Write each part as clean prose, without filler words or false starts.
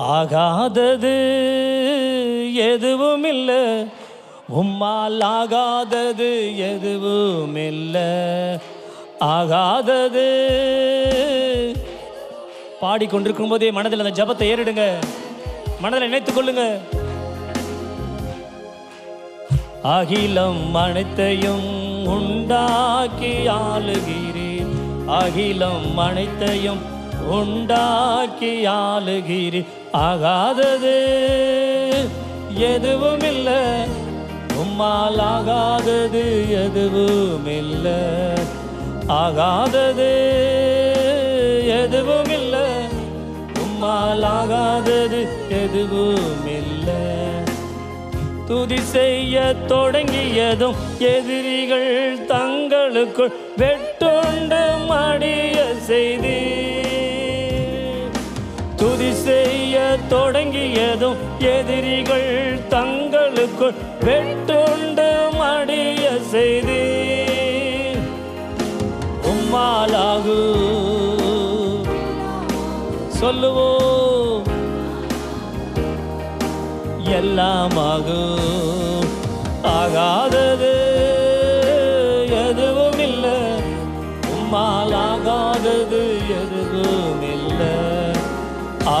ஆகாதது எதுவும் இல்லை, உம்மால் ஆகாதது எதுவும் இல்லை. ஆகாதது பாடிக்கொண்டிருக்கும் போதே மனதில் அந்த ஜபத்தை ஏறிடுங்க, மனதில் நினைத்துக் கொள்ளுங்க. அகிலம் அனைத்தையும் உண்டாக்கி ஆளுகிறீர், அகிலம் அனைத்தையும் உண்டாக்கி ஆளுகிறீர். ஆகாதது எதுவும் இல்லை, உம்மால் ஆகாதது எதுவும் இல்லை. ஆகாதது எதுவும் இல்லை, உம்மால் ஆகாதது எதுவும் இல்லை. துதி செய்ய தொடங்கியதும் எதிரிகள் தங்களுக்குள் வெட்டுண்டு மடிய செய்தி. துதி செய்ய தொடங்கியதும் எதிரிகள் தங்களுக்குள் வெட்டுண்டு மடிய செய்தி. உம்மாலாகு சொல்லுவோம், எல்லாமாகும். ஆகாதது எதுவும் இல்லை, உம்மால் ஆகாதது எதுவும் இல்லை.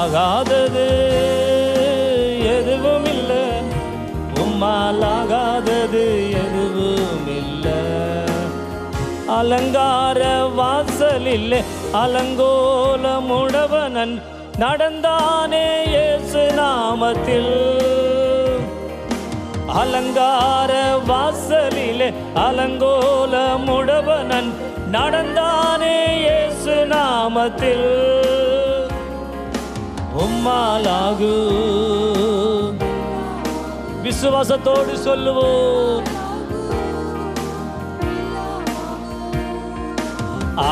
ஆகாதது எதுவும் இல்லை, உம்மால் ஆகாதது எதுவும் இல்லை. அலங்கார வாசலில் அலங்கோலமுடவனன் நடந்தானே இயேசு நாமத்தில். அலங்கார வாசலிலே அலங்கோலமுடவனன் நடந்தானே இயேசு நாமத்தில். உம்மாலாகு விசுவாசத்தோடு சொல்லுவோம்.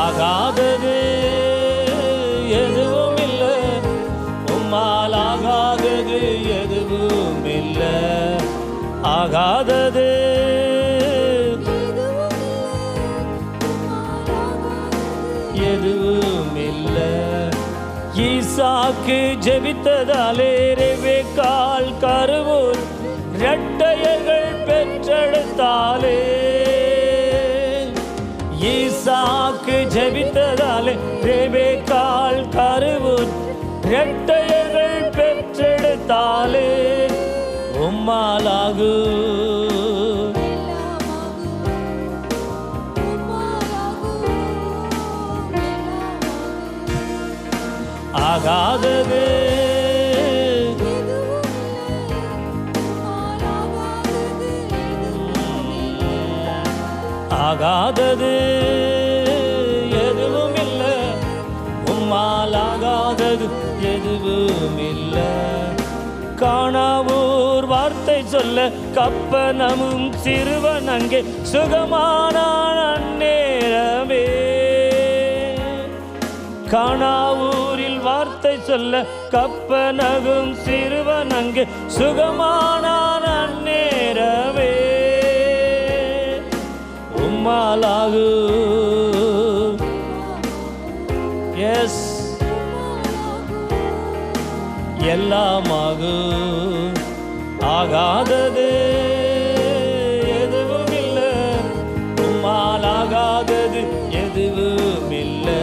ஆகாதது எதுவும் இல்லை, உம்மால் ஆகாதது எதுவும் இல்லை. ஆகாதது எதுவும் இல்லை. ஈசாக்கு ஜெபித்ததாலே ரெபெக்காள் கருவுள் இரட்டையர்கள் பெற்றெடுத்தாலே. ஈசாக்கு ஜெபித்ததாலே ரெபெக்காள் கருவுள் இரட்டையர்கள் பெற்றெடுத்தாலே. உம்மாலாகு ஆகாதது ஆகாதது எதுவும் இல்லை, உம்மால் ஆகாதது எதுவும் இல்லை. காணாவூர் வார்த்தை சொல்ல கப்பனமும் சிறுவன் அங்கே சுகமானான் அந்நேரமே. காணாவூரில் வார்த்தை சொல்ல கப்பனகும் சிறுவன் அங்கே சுகமானான் அந்நேரமே. உம்மாலாகு எஸ் எல்லாமாகும். ஆகாதது எதுவும் இல்லை, உம்மால் ஆகாதது எதுவும் இல்லை.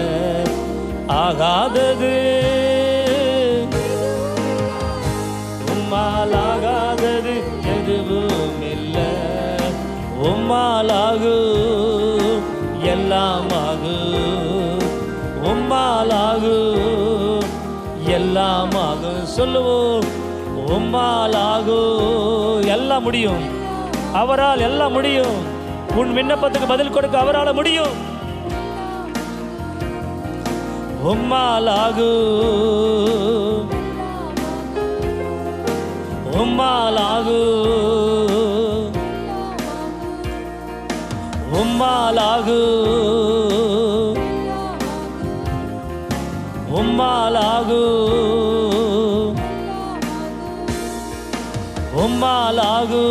ஆகாதது உம்மால் ஆகாதது எதுவும் இல்லை. உம்மாலாகு எல்லாமாகு, உம்மாலாகு எல்லாமாகும். சொல்லுவோம், உம்மாலாகு எல்லாம் முடியும், அவரால் எல்லாம் முடியும். உன் விண்ணப்பத்துக்கு பதில் கொடுக்க அவரால் முடியும். உம்மாலாகு உம்மாலாகு உம்மாலாகு உம்மாலாகு உம்மாலாகு